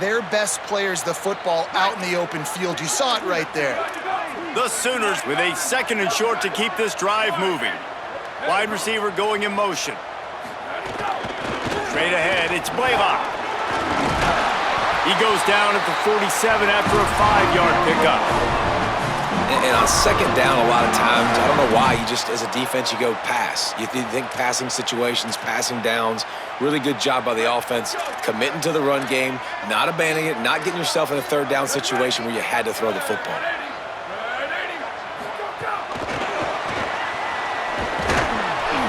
their best players the football out in the open field. You saw it right there. The Sooners with a 2nd and short to keep this drive moving. Wide receiver going in motion. Straight ahead, it's Blaylock. He goes down at the 47 after a 5-yard pickup. And on 2nd down, a lot of times, I don't know why, you just, as a defense, you go pass. You think passing situations, passing downs. Really good job by the offense, committing to the run game, not abandoning it, not getting yourself in a 3rd down situation where you had to throw the football.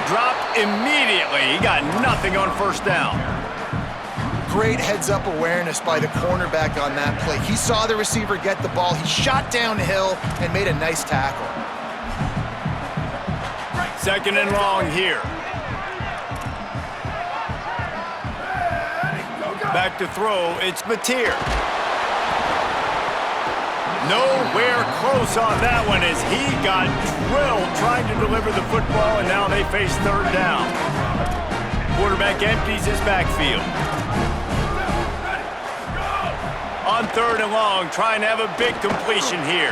Dropped immediately. He got nothing on 1st down. Great heads-up awareness by the cornerback on that play. He saw the receiver get the ball. He shot downhill and made a nice tackle. 2nd and long here. Back to throw, it's Mateer. Nowhere close on that one as he got drilled trying to deliver the football, and now they face 3rd down. Quarterback empties his backfield. On 3rd and long, trying to have a big completion here.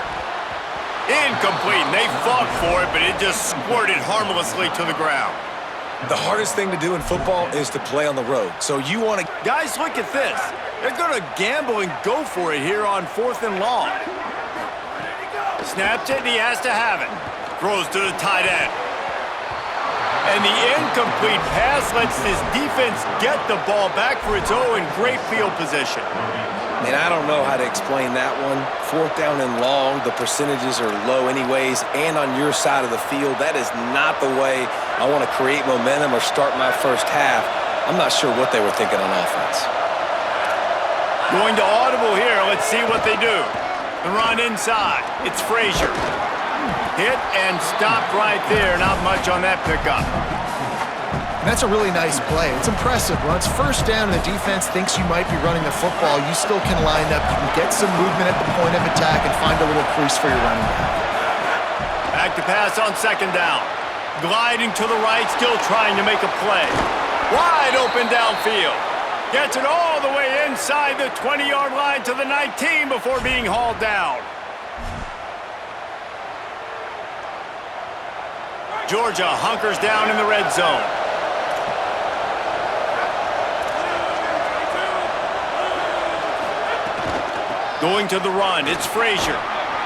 Incomplete, and they fought for it, but it just squirted harmlessly to the ground. The hardest thing to do in football is to play on the road. So you want to... Guys, look at this. They're going to gamble and go for it here on 4th and long. Snaps it, and he has to have it. Throws to the tight end. And the incomplete pass lets this defense get the ball back for its own. Great field position. And I don't know how to explain that one. 4th down and long, the percentages are low anyways, and on your side of the field, that is not the way I want to create momentum or start my 1st half. I'm not sure what they were thinking on offense. Going to audible here. Let's see what they do. The run inside. It's Frazier. Hit and stopped right there. Not much on that pickup. And that's a really nice play. It's impressive. When it's 1st down and the defense thinks you might be running the football, you still can line up. You can get some movement at the point of attack and find a little crease for your running back. Back to pass on 2nd down. Gliding to the right, still trying to make a play. Wide open downfield. Gets it all the way inside the 20-yard line to the 19 before being hauled down. Georgia hunkers down in the red zone. Going to the run, it's Frazier.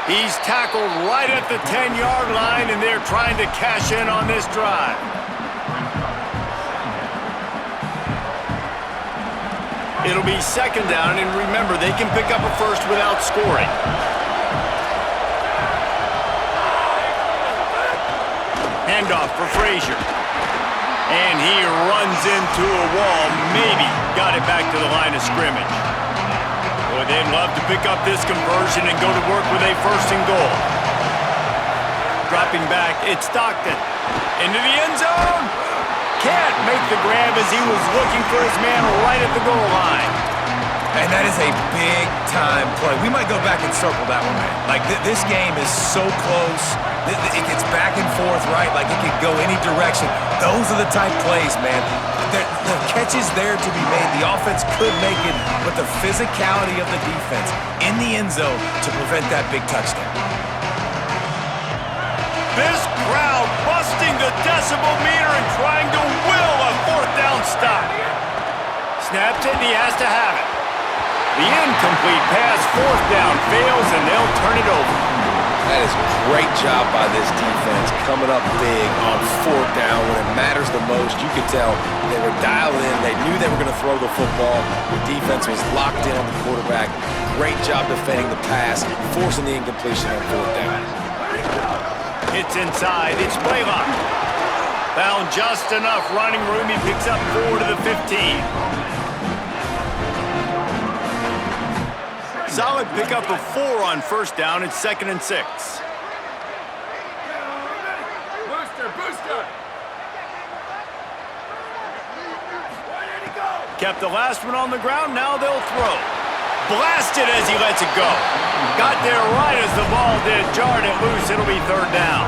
He's tackled right at the 10-yard line, and they're trying to cash in on this drive. It'll be 2nd down, and remember, they can pick up a 1st without scoring. Handoff for Frazier. And he runs into a wall, maybe got it back to the line of scrimmage. Boy, they'd love to pick up this conversion and go to work with a 1st and goal. Dropping back, it's Stockton. Into the end zone. Can't make the grab as he was looking for his man right at the goal line. And that is a big-time play. We might go back and circle that one, man. Like, this game is so close. It gets back and forth, right? Like, it could go any direction. Those are the type plays, man. The catch is there to be made. The offense could make it, but the physicality of the defense in the end zone to prevent that big touchdown. This crowd busting the decibel meter and trying to will a 4th down stop. Snaps it, and he has to have it. The incomplete pass, 4th down, fails, and they'll turn it over. That is a great job by this defense, coming up big on 4th down when it matters the most. You could tell they were dialed in. They knew they were going to throw the football. The defense was locked in on the quarterback. Great job defending the pass, forcing the incompletion on 4th down. It's inside. It's Blaylock. Found just enough running room. He picks up 4 to the 15. Solid pickup of 4 on 1st down. It's 2nd and 6. Booster. Kept the last one on the ground. Now they'll throw. Blasted as he lets it go. Got there right as the ball did. Jarred it loose. It'll be 3rd down.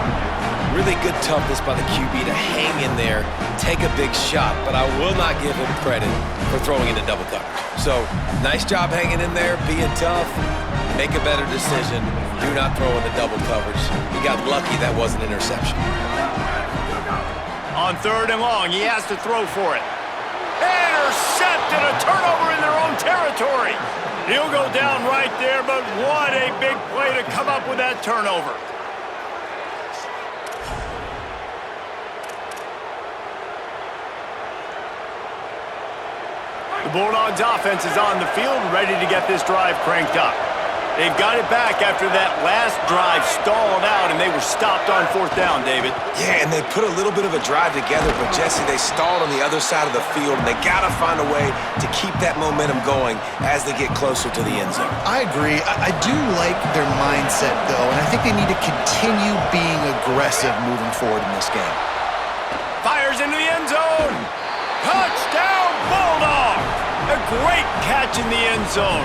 Really good toughness by the QB to hang in there, take a big shot, but I will not give him credit for throwing into double coverage. So, nice job hanging in there, being tough, make a better decision. Do not throw into double coverage. He got lucky that was an interception. On 3rd and long, he has to throw for it. Intercepted, a turnover in their own territory. He'll go down right there, but what a big play to come up with that turnover. The Bulldogs offense is on the field, ready to get this drive cranked up. They've got it back after that last drive stalled out, and they were stopped on 4th down, David. Yeah, and they put a little bit of a drive together, but Jesse, they stalled on the other side of the field, and they got to find a way to keep that momentum going as they get closer to the end zone. I agree. I do like their mindset, though, and I think they need to continue being aggressive moving forward in this game. Fires into the end zone. Touchdown, Bulldog! A great catch in the end zone.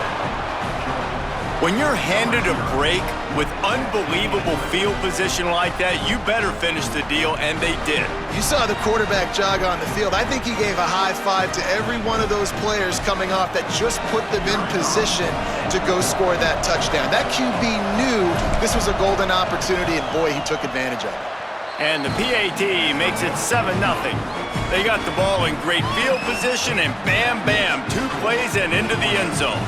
When you're handed a break with unbelievable field position like that, you better finish the deal, and they did. You saw the quarterback jog on the field. I think he gave a high five to every one of those players coming off that just put them in position to go score that touchdown. That QB knew this was a golden opportunity, and boy, he took advantage of it. And the PAT makes it 7-0. They got the ball in great field position, and bam, bam, 2 plays and into the end zone.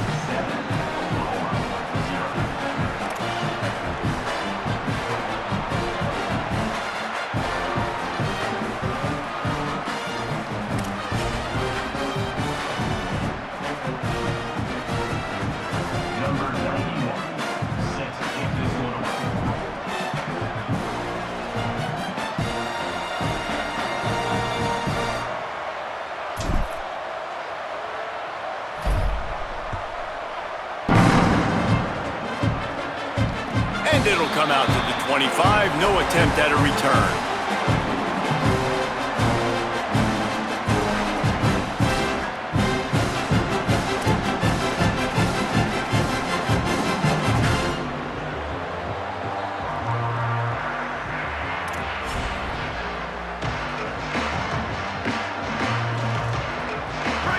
And it'll come out to the 25. No attempt at a return.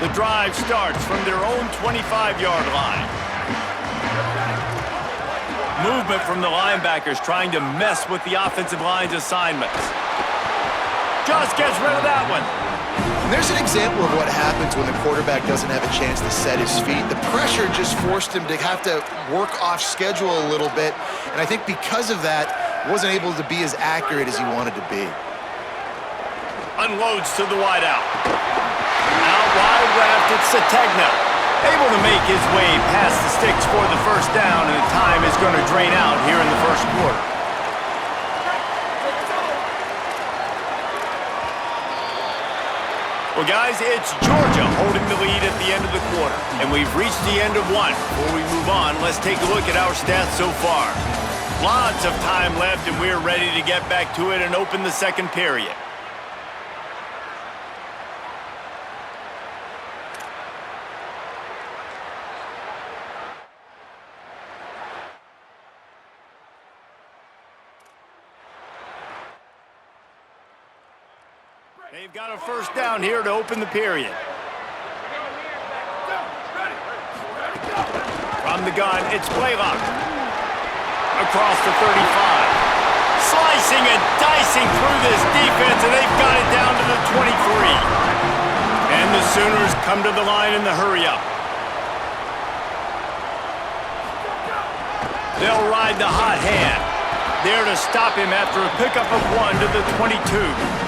The drive starts from their own 25-yard line. Movement from the linebackers trying to mess with the offensive line's assignments. Just gets rid of that one. And there's an example of what happens when the quarterback doesn't have a chance to set his feet. The pressure just forced him to have to work off schedule a little bit, and I think because of that, wasn't able to be as accurate as he wanted to be. Unloads to the wideout. Out wide left, it's Sategna. Able to make his way past the sticks for the first down, and the time is going to drain out here in the first quarter. Well, guys, it's Georgia holding the lead at the end of the quarter, and we've reached the end of one. Before we move on, let's take a look at our stats so far. Lots of time left, and we're ready to get back to it and open the second period. They've got a first down here to open the period. From the gun, it's Blaylock. Across the 35. Slicing and dicing through this defense, and they've got it down to the 23. And the Sooners come to the line in the hurry-up. They'll ride the hot hand. There to stop him after a pickup of 1 to the 22.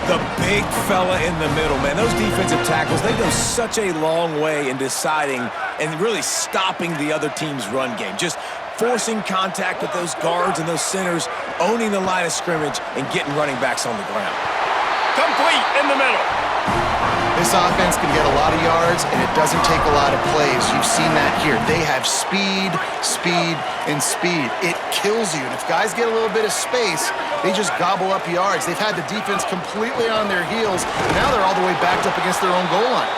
The big fella in the middle, man. Those defensive tackles, they go such a long way in deciding and really stopping the other team's run game. Just forcing contact with those guards and those centers, owning the line of scrimmage, and getting running backs on the ground. Complete in the middle. This offense can get a lot of yards, and it doesn't take a lot of plays. You've seen that here. They have speed, speed, and speed. It kills you. And if guys get a little bit of space, they just gobble up yards. They've had the defense completely on their heels. Now they're all the way backed up against their own goal line.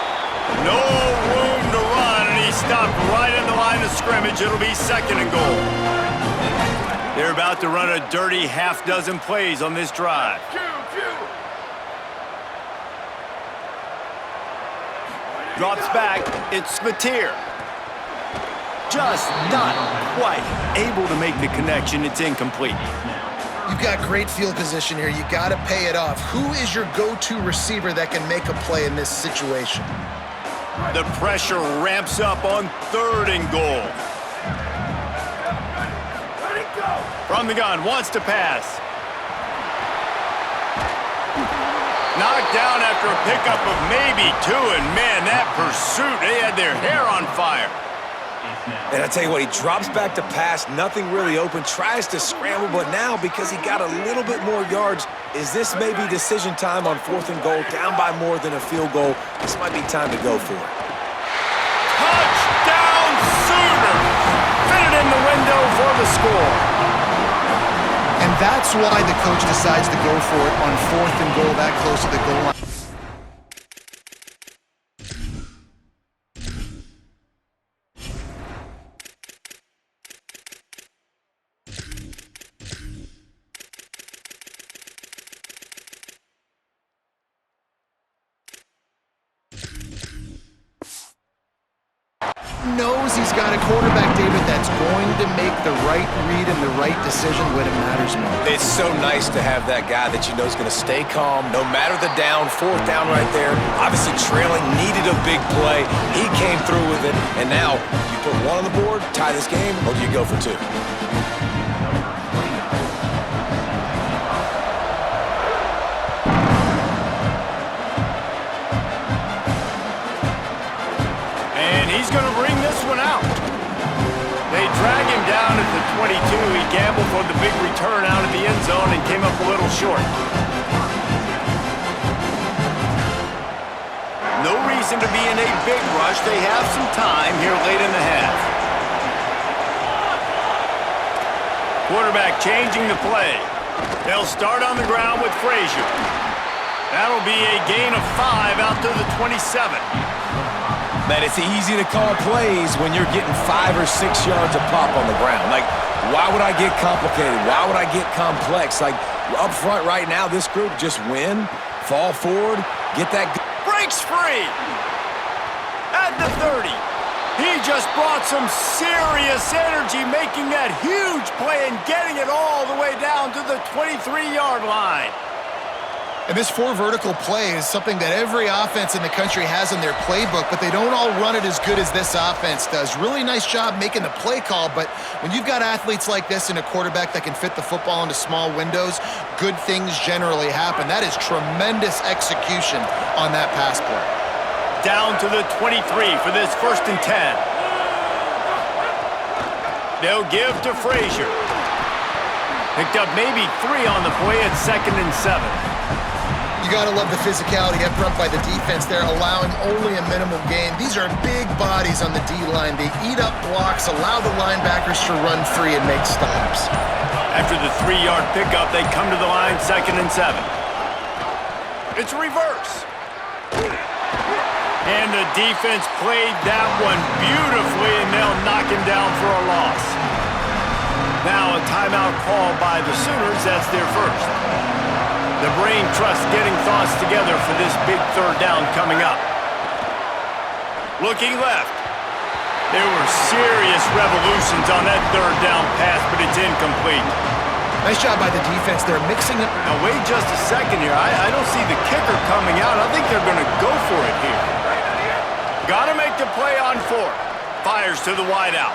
No room to run, and he stopped right in the line of scrimmage. It'll be 2nd and goal. They're about to run a dirty half-dozen plays on this drive. Drops back, it's Mateer. Just not quite able to make the connection, it's incomplete. You've got great field position here. You got to pay it off. Who is your go-to receiver that can make a play in this situation? The pressure ramps up on 3rd and goal. From the gun, wants to pass. Knocked down after a pickup of maybe 2, and man, that pursuit, they had their hair on fire. And I tell you what, he drops back to pass, nothing really open, tries to scramble, but now because he got a little bit more yards, is this maybe decision time on 4th and goal, down by more than a field goal? This might be time to go for it. Touchdown Sooners! Fit it in the window for the score. And that's why the coach decides to go for it on 4th and goal that close to the goal line. Knows he's got a quarterback, David, that's going to make the right read and the right decision when it matters most. It's so nice to have that guy that you know is going to stay calm no matter the down. 4th down right there. Obviously trailing, needed a big play. He came through with it, and now you put 1 on the board, tie this game, or do you go for 2? He's going to bring this one out. They drag him down at the 22. He gambled for the big return out of the end zone and came up a little short. No reason to be in a big rush. They have some time here late in the half. Quarterback changing the play. They'll start on the ground with Frazier. That'll be a gain of 5 out to the 27. Man, it's easy to call plays when you're getting 5 or 6 yards a pop on the ground. Like, why would I get complicated? Why would I get complex? Like, up front right now, this group just win, fall forward, get that... Breaks free! At the 30. He just brought some serious energy, making that huge play and getting it all the way down to the 23-yard line. And this 4 vertical play is something that every offense in the country has in their playbook, but they don't all run it as good as this offense does. Really nice job making the play call, but when you've got athletes like this and a quarterback that can fit the football into small windows, good things generally happen. That is tremendous execution on that pass play. Down to the 23 for this 1st and 10. They'll give to Frazier. Picked up maybe 3 on the play at 2nd and 7. You got to love the physicality up front by the defense there, allowing only a minimal gain. These are big bodies on the D-line. They eat up blocks, allow the linebackers to run free and make stops. After the 3-yard pickup, they come to the line 2nd and 7. It's reverse. And the defense played that one beautifully, and they'll knock him down for a loss. Now a timeout call by the Sooners. That's their first. The brain trust getting thoughts together for this big 3rd down coming up. Looking left. There were serious revolutions on that 3rd down pass, but it's incomplete. Nice job by the defense. They're mixing it. Now wait just a second here. I don't see the kicker coming out. I think they're going to go for it here. Got to make the play on 4th. Fires to the wideout.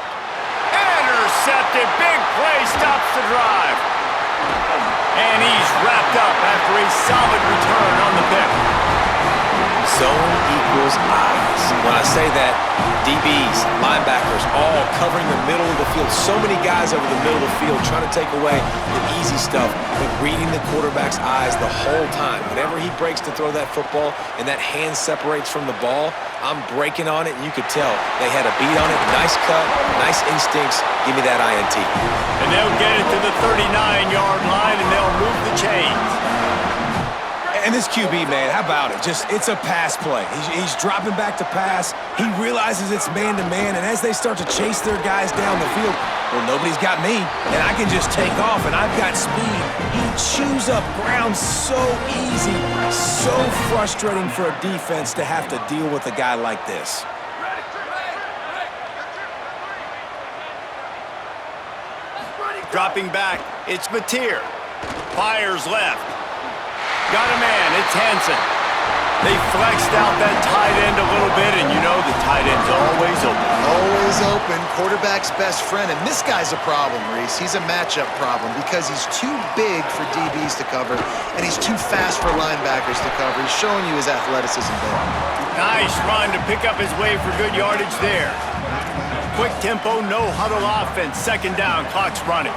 Intercepted. Big play stops the drive. And he's wrapped up after a solid return on the pick. Zone equals eyes. When I say that, DBs, linebackers, all covering the middle of the field. So many guys over the middle of the field trying to take away the easy stuff, but reading the quarterback's eyes the whole time. Whenever he breaks to throw that football and that hand separates from the ball, I'm breaking on it, and you could tell they had a beat on it. Nice cut, nice instincts. Give me that INT. And they'll get it to the 39-yard line, and they'll move the chains. And this QB, man, how about it? It's a pass play. He's dropping back to pass. He realizes it's man-to-man, and as they start to chase their guys down the field, well, nobody's got me, and I can just take off, and I've got speed. He chews up ground so easy, so frustrating for a defense to have to deal with a guy like this. Dropping back, it's Mateer. Fires left. Got a man, it's Hansen. They flexed out that tight end a little bit, and you know the tight end's always open. Always open, quarterback's best friend, and this guy's a problem, Reese. He's a matchup problem because he's too big for DBs to cover, and he's too fast for linebackers to cover. He's showing you his athleticism there. Nice run to pick up his way for good yardage there. Quick tempo, no huddle offense. Second down, clock's running.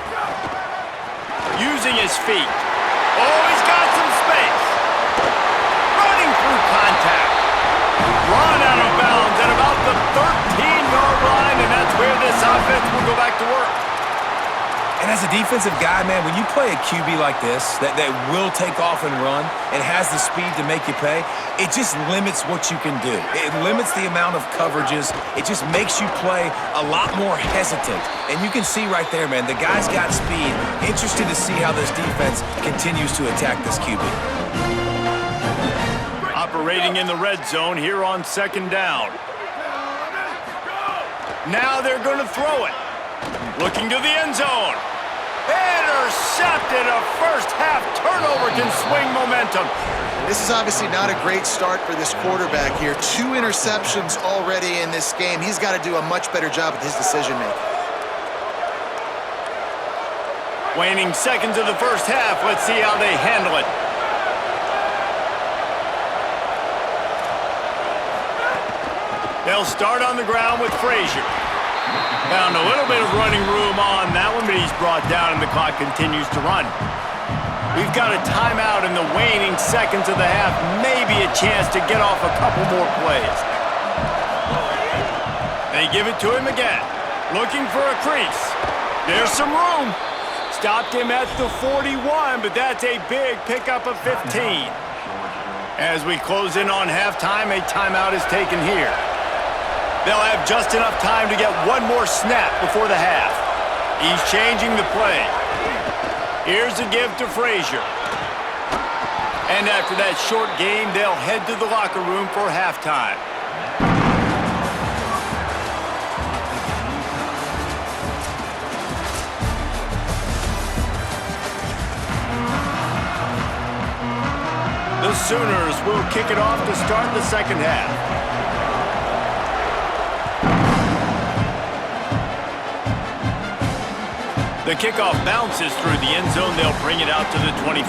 Using his feet. Oh, he's got some space. Running through contact. Run out of bounds at about the 13-yard line, and that's where this offense will go back to work. And as a defensive guy, man, when you play a QB like this that will take off and run and has the speed to make you pay, it just limits what you can do. It limits the amount of coverages. It just makes you play a lot more hesitant. And you can see right there, man, the guy's got speed. Interested to see how this defense continues to attack this QB. Operating in the red zone here on second down. Now they're going to throw it. Looking to the end zone. Intercepted. A first-half turnover can swing momentum. This is obviously not a great start for this quarterback here. 2 interceptions already in this game. He's got to do a much better job with his decision-making. Waning seconds of the first half. Let's see how they handle it. They'll start on the ground with Frazier. Found a little bit of running room on that one, but he's brought down and the clock continues to run. We've got a timeout in the waning seconds of the half. Maybe a chance to get off a couple more plays. They give it to him again. Looking for a crease. There's some room. Stopped him at the 41, but that's a big pickup of 15. As we close in on halftime, a timeout is taken here. They'll have just enough time to get one more snap before the half. He's changing the play. Here's a give to Frazier. And after that short game, they'll head to the locker room for halftime. The Sooners will kick it off to start the second half. The kickoff bounces through the end zone. They'll bring it out to the 25.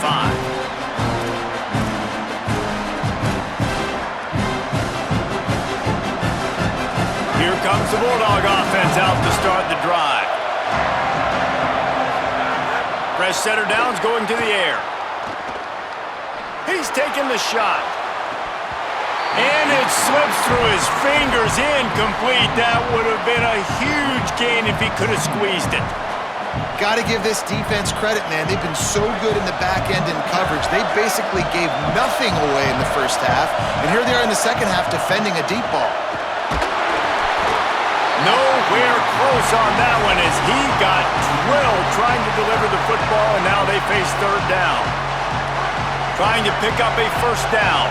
Here comes the Bulldog offense out to start the drive. Fresh center downs going to the air. He's taking the shot. And it slips through his fingers, incomplete. That would have been a huge gain if he could have squeezed it. Got to give this defense credit, man. They've been so good in the back end in coverage. They basically gave nothing away in the first half, and here they are in the second half defending a deep ball. Nowhere close on that one as he got drilled trying to deliver the football, and now they face third down. Trying to pick up a first down.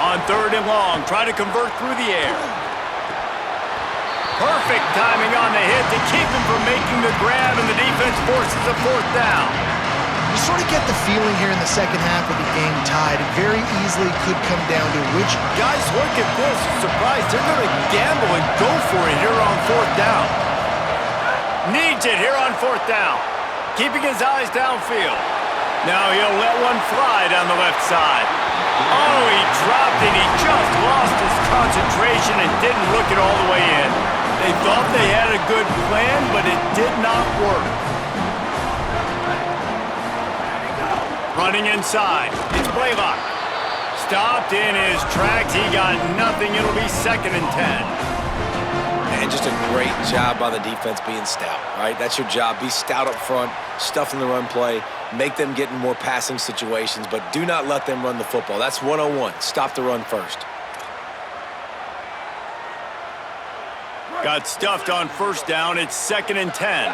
On third and long, try to convert through the air. Perfect timing on the hit to keep him from making the grab, and the defense forces a fourth down. You sort of get the feeling here in the second half of the game tied. It very easily could come down to which... Guys, look at this. Surprised they're going to gamble and go for it here on fourth down. Needs it here on fourth down. Keeping his eyes downfield. Now he'll let one fly down the left side. Oh, he dropped it. He just lost his concentration and didn't look it all the way in. They thought they had a good plan, but it did not work. Running inside. It's Blaylock. Stopped in his tracks. He got nothing. It'll be 2nd and 10. And just a great job by the defense being stout, right? That's your job. Be stout up front, stuff in the run play, make them get in more passing situations, but do not let them run the football. That's 101. Stop the run first. Got stuffed on first down. It's 2nd and 10.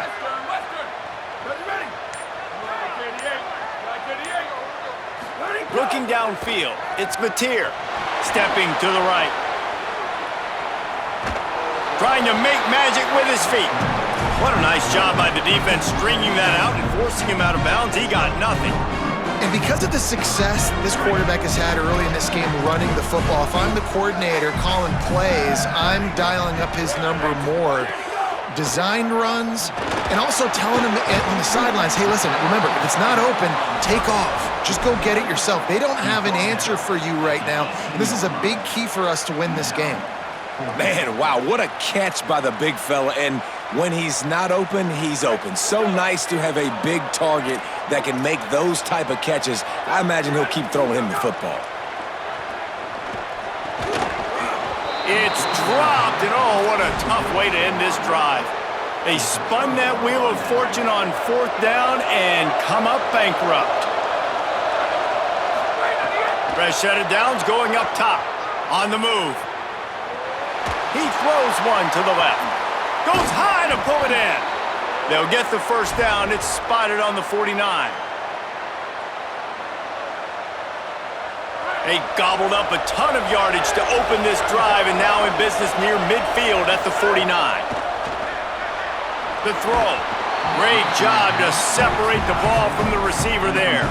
Looking downfield, it's Mateer. Stepping to the right. Trying to make magic with his feet. What a nice job by the defense stringing that out and forcing him out of bounds. He got nothing. And because of the success this quarterback has had early in this game running the football, if I'm the coordinator calling plays, I'm dialing up his number more. Designed runs, and also telling him on the sidelines, hey, listen, remember, if it's not open, take off. Just go get it yourself. They don't have an answer for you right now. This is a big key for us to win this game. Man, wow, what a catch by the big fella. And when he's not open, he's open. So nice to have a big target that can make those type of catches. I imagine he'll keep throwing him the football. It's dropped, and oh, what a tough way to end this drive. They spun that wheel of fortune on 4th down and come up bankrupt. Fresh set of downs going up top. On the move. He throws one to the left. Goes high to pull it in. They'll get the first down. It's spotted on the 49. They gobbled up a ton of yardage to open this drive, and now in business near midfield at the 49. The throw. Great job to separate the ball from the receiver there.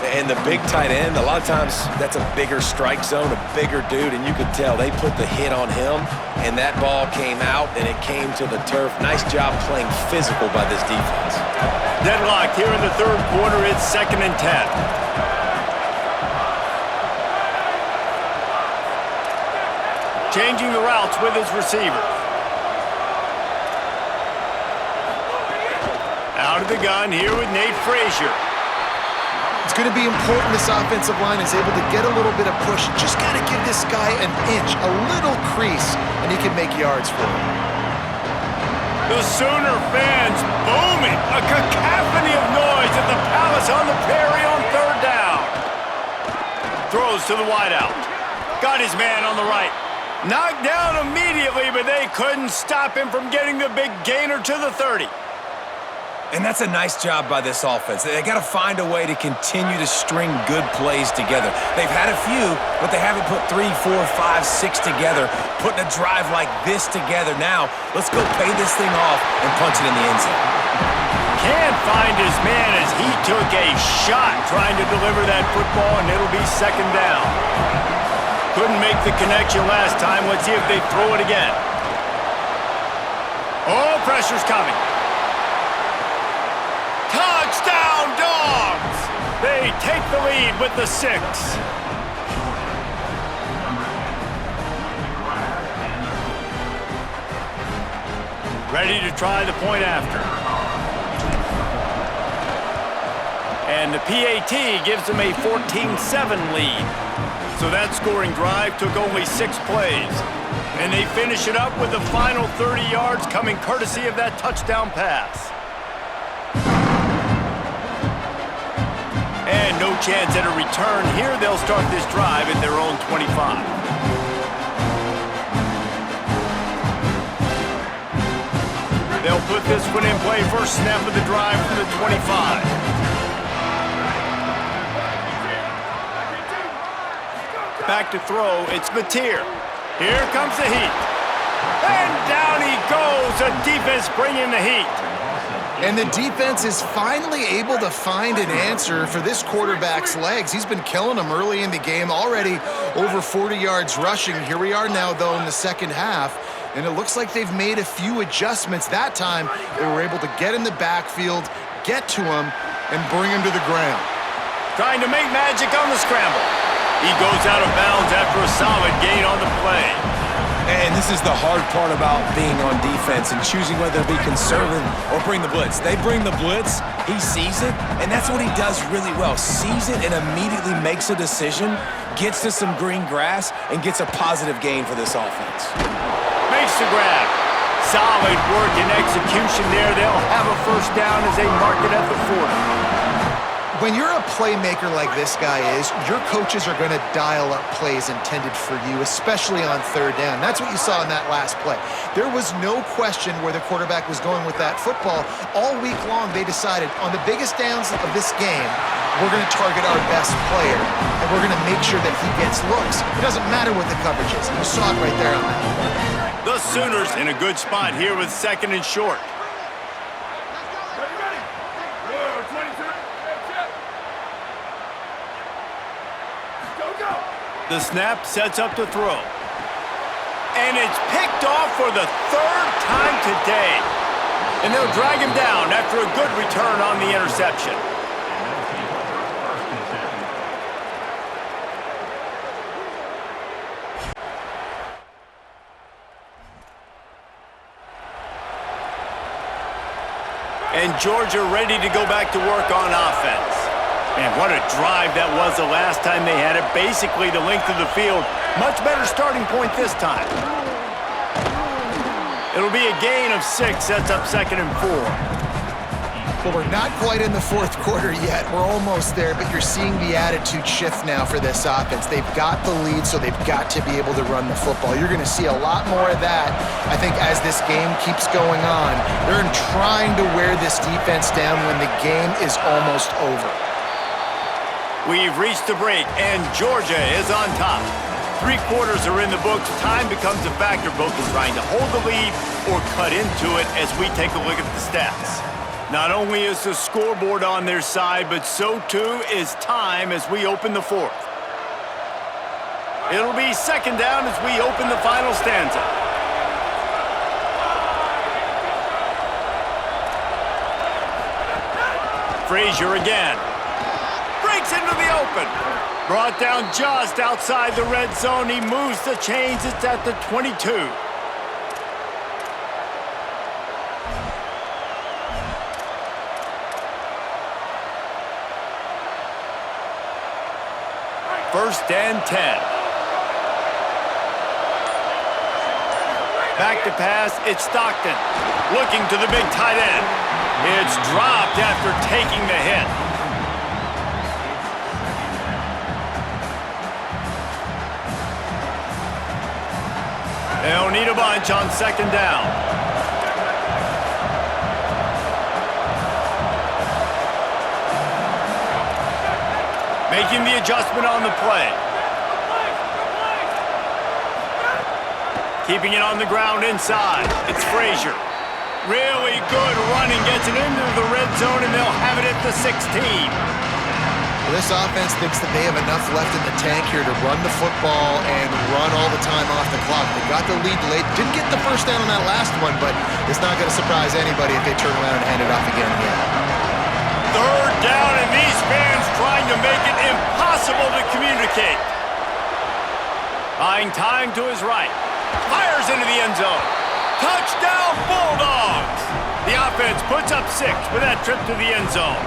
And the big tight end, a lot of times that's a bigger strike zone, a bigger dude, and you could tell they put the hit on him, and that ball came out, and it came to the turf. Nice job playing physical by this defense. Deadlocked here in the 3rd quarter. It's 2nd and 10. Changing the routes with his receiver. Out of the gun here with Nate Frazier. It's going to be important this offensive line is able to get a little bit of push. Just got to give this guy an inch, a little crease, and he can make yards for him. The Sooner fans booming. A cacophony of noise at the Palace on the Prairie on 3rd down. Throws to the wideout. Got his man on the right. Knocked down immediately, but they couldn't stop him from getting the big gainer to the 30. And that's a nice job by this offense. They got to find a way to continue to string good plays together. They've had a few, but they haven't put 3, 4, 5, 6 together, putting a drive like this together. Now, let's go pay this thing off and punch it in the end zone. Can't find his man as he took a shot trying to deliver that football, and it'll be 2nd down. Couldn't make the connection last time. Let's see if they throw it again. Oh, pressure's coming. Touchdown, Dogs! They take the lead with the 6. Ready to try the point after. And the PAT gives them a 14-7 lead. So that scoring drive took only 6 plays. And they finish it up with the final 30 yards coming courtesy of that touchdown pass. And no chance at a return here. They'll start this drive at their own 25. They'll put this one in play. First snap of the drive from the 25. Back to throw, it's Mateer. Here comes the heat. And down he goes. The defense bringing the heat. And the defense is finally able to find an answer for this quarterback's legs. He's been killing them early in the game, already over 40 yards rushing. Here we are now, though, in the 2nd half. And it looks like they've made a few adjustments. That time, they were able to get in the backfield, get to him, and bring him to the ground. Trying to make magic on the scramble. He goes out of bounds after a solid gain on the play. And this is the hard part about being on defense and choosing whether to be conservative or bring the blitz. They bring the blitz, he sees it, and that's what he does really well. Sees it and immediately makes a decision, gets to some green grass, and gets a positive gain for this offense. Makes the grab. Solid work and execution there. They'll have a first down as they mark it at the 40. When you're a playmaker like this guy is, your coaches are going to dial up plays intended for you, especially on third down. That's what you saw in that last play. There was no question where the quarterback was going with that football. All week long, they decided on the biggest downs of this game, we're going to target our best player, and we're going to make sure that he gets looks. It doesn't matter what the coverage is. You saw it right there on that play. The Sooners in a good spot here with 2nd and short. The snap sets up to throw. And it's picked off for the 3rd time today. And they'll drag him down after a good return on the interception. And Georgia ready to go back to work on offense. And what a drive that was the last time they had it. Basically the length of the field. Much better starting point this time. It'll be a gain of 6. Sets up 2nd and 4. Well, we're not quite in the 4th quarter yet. We're almost there, but you're seeing the attitude shift now for this offense. They've got the lead, so they've got to be able to run the football. You're going to see a lot more of that, I think, as this game keeps going on. They're trying to wear this defense down when the game is almost over. We've reached the break, and Georgia is on top. 3 quarters are in the books. Time becomes a factor both in trying to hold the lead or cut into it as we take a look at the stats. Not only is the scoreboard on their side, but so too is time as we open the 4th. It'll be 2nd down as we open the final stanza. Frazier again. Breaks into the open. Brought down just outside the red zone. He moves the chains. It's at the 22. First and 10. Back to pass. It's Stockton. Looking to the big tight end. It's dropped after taking the hit. They'll need a bunch on 2nd down. Making the adjustment on the play. Keeping it on the ground inside. It's Frazier. Really good running. Gets it into the red zone, and they'll have it at the 16. Well, this offense thinks that they have enough left in the tank here to run the football and run all the time off the clock. They got the lead late. Didn't get the first down on that last one, but it's not going to surprise anybody if they turn around and hand it off again. 3rd down, and these fans trying to make it impossible to communicate. Buying time to his right. Fires into the end zone. Touchdown, Bulldogs! The offense puts up 6 with that trip to the end zone.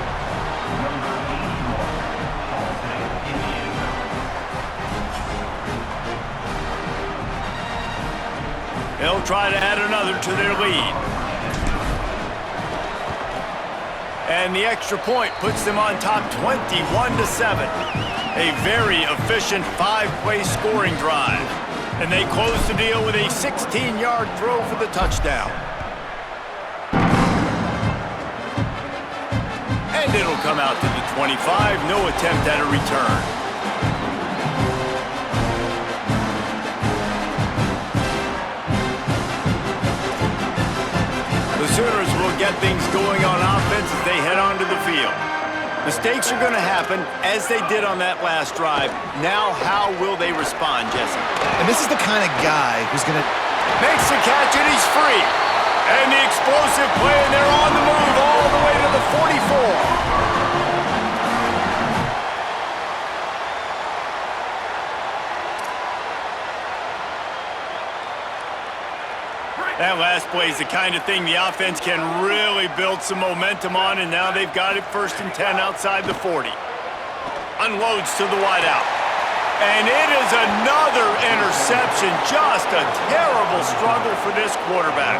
They'll try to add another to their lead. And the extra point puts them on top 21-7. A very efficient 5-play scoring drive. And they close the deal with a 16-yard throw for the touchdown. And it'll come out to the 25. No attempt at a return. The Sooners will get things going on offense as they head onto the field. Mistakes are going to happen, as they did on that last drive. Now, how will they respond, Jesse? And this is the kind of guy who's going to... Makes the catch, and he's free. And the explosive play, and they're on the move all the way to the 44. That last play is the kind of thing the offense can really build some momentum on, and now they've got it 1st and 10 outside the 40. Unloads to the wideout. And it is another interception. Just a terrible struggle for this quarterback.